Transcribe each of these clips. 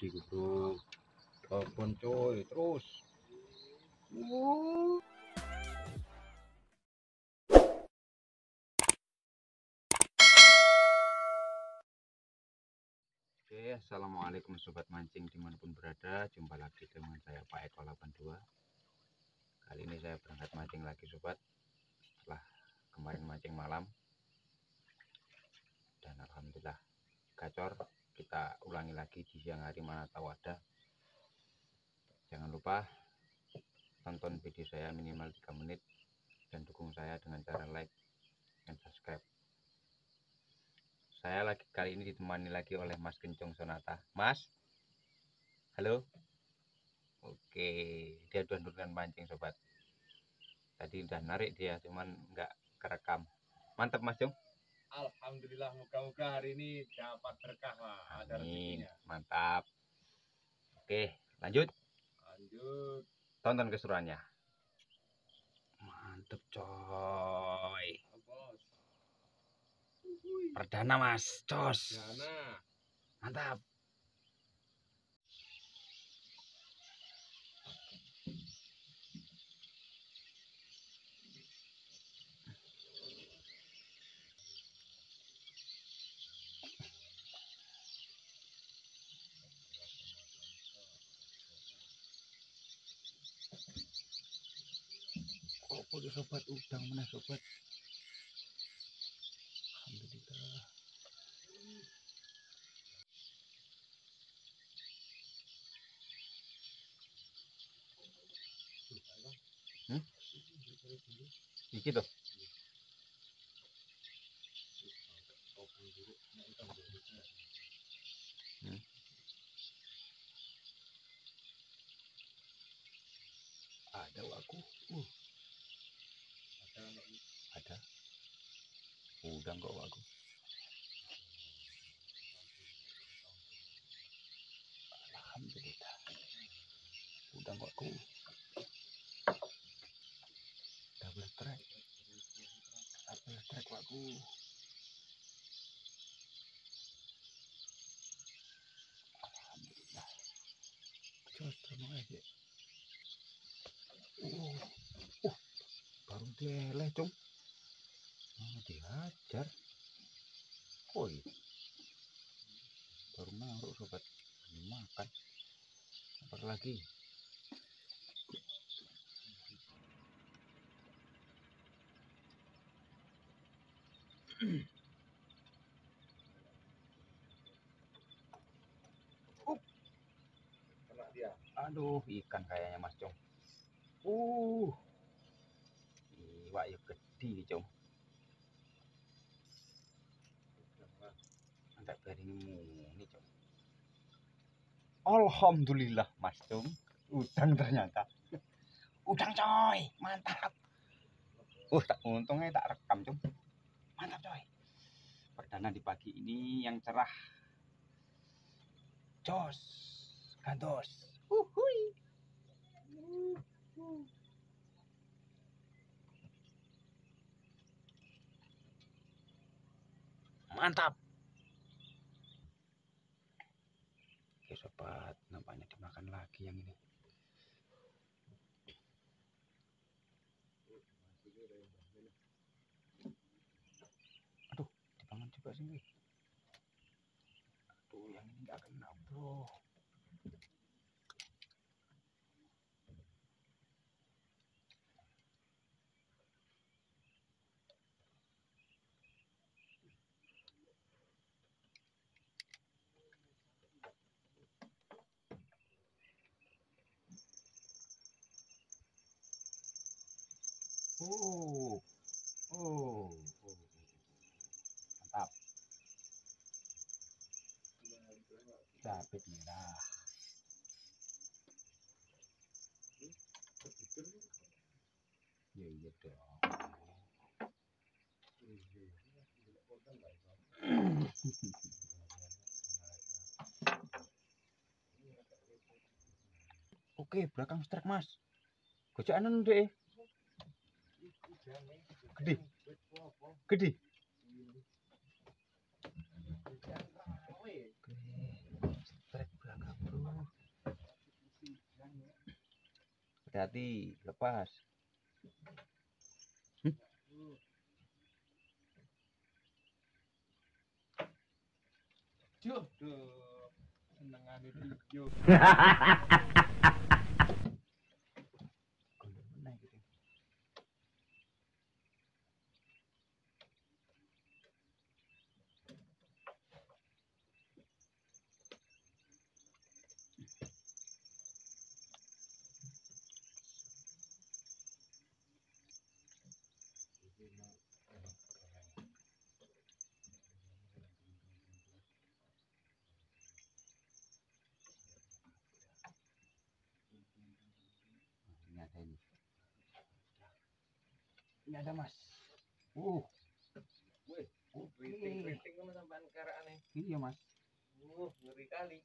gede bro. Telepon coy terus. Oke, assalamualaikum sobat mancing dimanapun berada. Jumpa lagi dengan saya Pak Eko 82. Kali ini saya berangkat mancing lagi sobat. Setelah kemarin mancing malam dan alhamdulillah gacor. Kita ulangi lagi di siang hari, mana tahu ada. Jangan lupa tonton video saya minimal 3 menit dan dukung saya dengan cara like dan subscribe. Saya lagi kali ini ditemani lagi oleh Mas Kencung Sonata. Mas, halo. Oke, dia dua-duaan mancing sobat. Tadi udah narik dia, cuman nggak kerekam. Mantap Mas Jung. Alhamdulillah, moga-moga hari ini dapat berkah lah. Ada rezekinya. Mantap. Oke, lanjut. Lanjut. Tonton keseruannya. Mantap coy. Bos. Perdana Mas, cos. Perdana. Mantap. Oh, sobat udang mana sobat. Alhamdulillah. Iki tuh. Ada waku. Ada. Udang kok waku. Alhamdulillah. Udang waku. Double strike waku. Alhamdulillah. Jos terima aja. Baru dileleh cung. Dihajar. Woi. Baru naruh sobat. Makan. Apa lagi? Kena dia. Aduh, ikan kayaknya Mas Cung. Iwak ya gede Cung. Enggak barimu ini Cung. Alhamdulillah Mas Cung. Udang ternyata. Udang coy, mantap. Tak untungnya tak rekam Cung. Mantap coy. Perdana di pagi ini yang cerah. Jos, gandos. Mantap. Oke sobat, nampaknya dimakan lagi yang ini. Aduh, dipangan juga sini. Aduh, yang ini nggak kena bro. Mantap. Dapat merah. Ya iya dong. Oke, belakang strike Mas. Gocakan deh. Gede. Gede. Oke, strike belakang bro. Hati-hati, lepas. Duh, senengane video. Ini ada ini. Ini ada Mas. Wih, Keriting sama sampean karakane. iya Mas. Ngeri kali.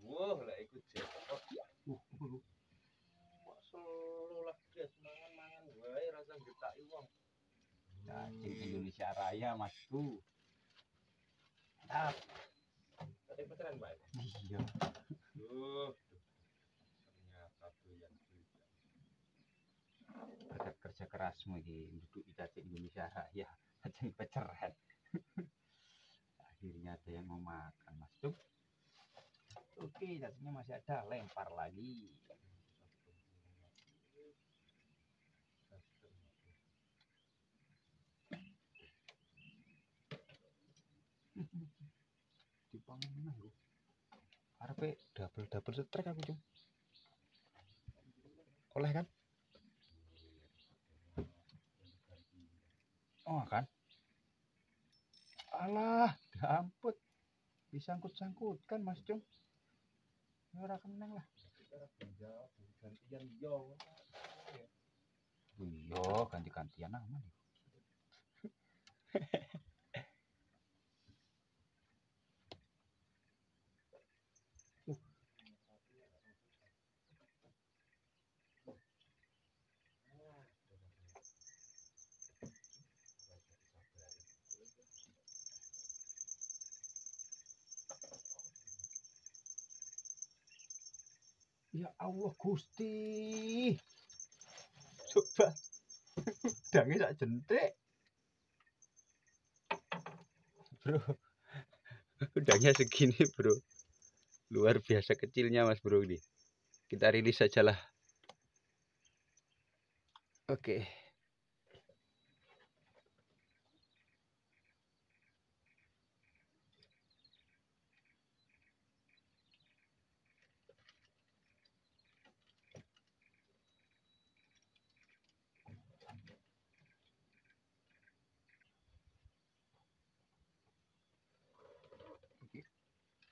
Lah ikut jackpot. Kok selo lah gas mangan-mangan wae rasa getaki wong. Cacing Indonesia Raya Mas tuh. Mantap. Tadi beneran, Pak. Iya. Ternyata doyan juga. Berkat kerja kerasmu ini duduk di cacing Indonesia Raya, cacing peceran. Akhirnya ada yang mau makan Mas tuh. Oke, cacingnya masih ada, lempar lagi. Dipangan mana lho? Arepe double strike aku cung. Oleh kan? Oh kan? Alah, damput. Disangkut-sangkutkan Mas cung. Ora keneng lah. Gantian yo. Iya, ganti-gantian aman. Ya Allah Gusti. Coba. Dange sak jentik. Bro. Udangnya segini, Bro. Luar biasa kecilnya Mas Bro ini. Kita rilis sajalah. Oke.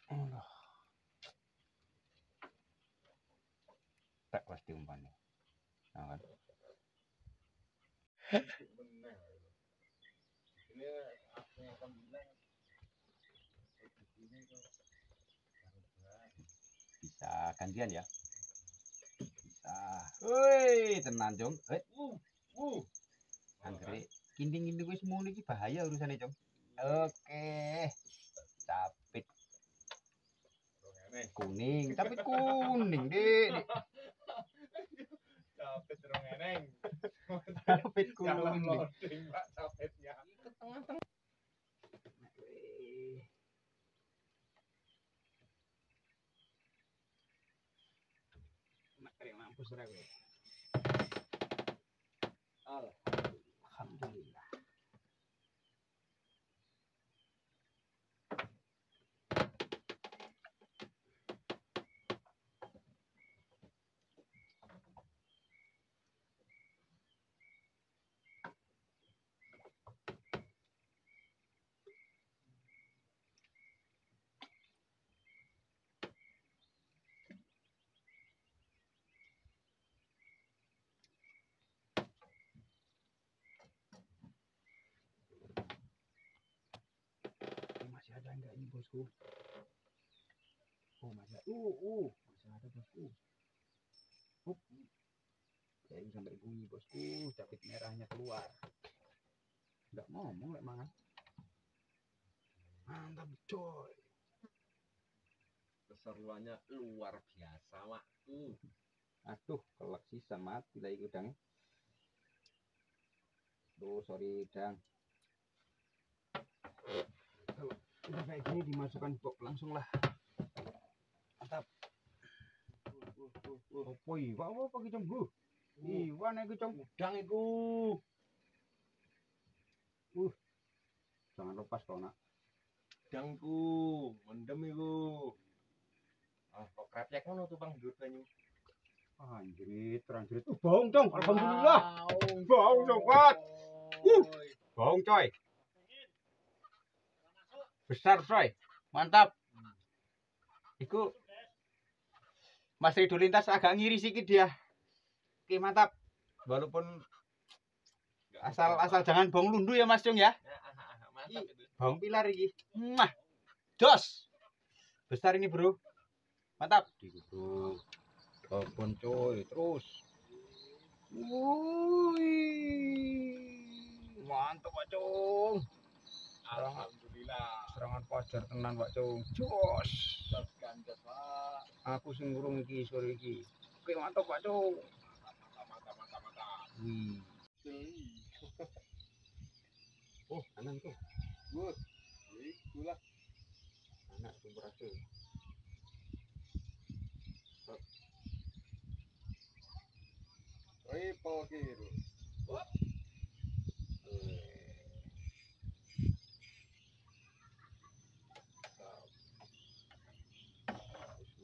Allah. Tak pasti umpannya. Nah, kan? Bener. Ini aku yang akan bilang ini kok Bisa gantian ya. Bisa. Woi, tenan, Jong. Anggere kinting-kinting wis muni iki bahaya urusane, Jong. Oke. Capit kuning, capit kuning, Dik. capit rong eneng. Capit Dalam kuning. loading, Pak, capitnya. Ke tengah-tengah. Mampus ra kowe. Alhamdulillah. Masih ada enggak ini bosku? Oh masih ada. Masih ada bosku. Jadi sampai bunyi bosku, capit merahnya keluar. Enggak ngomong lek mangan. Mantap coy. Keseruannya luar biasa, Mak. Aduh, kelak sisa mati lagi udangnya. Duh, sorry udang. Kalau udah kayak gini dimasukkan box langsung lah. Mantap. Apa iwa apa iki Cong? Iwan iki Cong. Udang iku. Jangan lepas kau nak. Udangku, mendem iku. Ah, kok kreplek ngono tuh Bang ndur banyu. Anjrit, terang-jerit. Baung Cong, alhamdulillah. Baung sobat. Baung coy. Besar coy. Mantap. Iku Mas Rido lintas agak ngiri sedikit dia. Oke, mantap. Walaupun asal jangan baung lundu ya Mas Jong ya. Mantap itu. Baung pilar iki. Mah. Jos. Besar ini, Bro. Mantap. Diguduk. Babon coy, terus. Wih. Mantap, Pak Cung. Alhamdulillah. Serangan pajar tenan, Pak Cung. Jos. Gandet, Pak. Aku sing ngurung iki sore iki. Oke, mantap, Pak Cung. Mantap. Wih. Oh, anan tuh. Good. Itulah. Anak sumber hasil. Triple kill.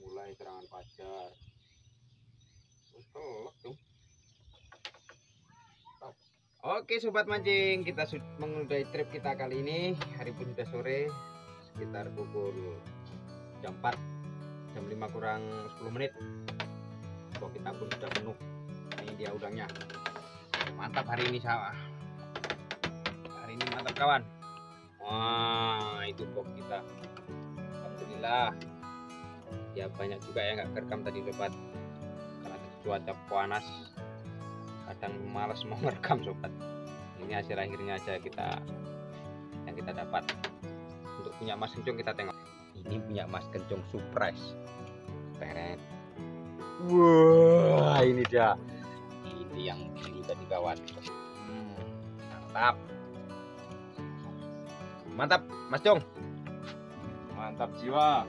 Mulai serangan pajar. Telek tuh. Oke sobat mancing, kita sudah mengudahi trip kita kali ini. Hari pun sudah sore, sekitar pukul jam 4, jam 5 kurang 10 menit. Kok kita pun sudah penuh. Ini dia udangnya. Mantap hari ini sawah. Hari ini mantap kawan. Wah, itu kok kita. Alhamdulillah. Ya banyak juga yang nggak kerekam tadi sobat. Karena cuaca panas. Kadang malas mau merekam sobat. Ini hasil akhirnya aja yang kita dapat. Untuk punya Mas Kencung kita tengok. Ini punya Mas Kencung surprise. Teret. Wah, ini dia. Ini yang biru tadi kawan. Mantap. Mantap, Mas Cung. Mantap jiwa.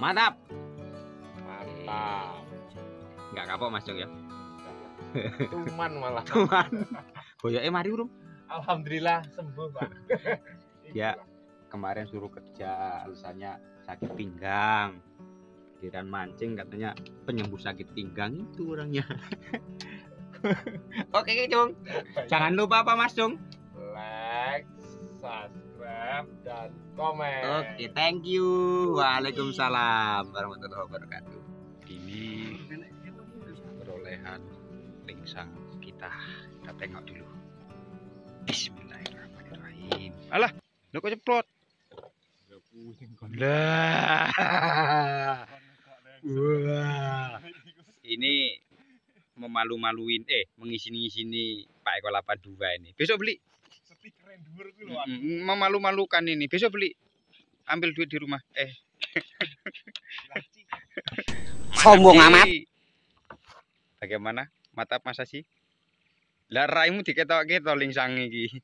Mantap. Mantap. Nggak kapok Mas Cung ya. Tuman malah. Tuhan. Boyoke mari urung. Alhamdulillah sembuh, Pak. Ya, kemarin suruh kerja alasannya sakit pinggang. Giliran mancing katanya penyembuh sakit pinggang itu orangnya. Oke, Cung. Jangan lupa apa Mas Cung? Like, subscribe, dan komen. Oke, thank you. Waalaikumsalam warahmatullahi wabarakatuh. Ini perolehan lingsang kita tengok dulu. Bismillahirrahmanirrahim. Alah, lo kok ceplok? Lah. Wah. Ini memalu-maluin mengisi-ngisini Pak Eko 82 ini. Besok beli. Stiker yang dhuwur kuwi lho. Memalu-malukan ini. Besok beli. Ambil duit di rumah. Sombong amat. Bagaimana? Mata masa sih? Lah raimu diketok-ketok lingsang iki.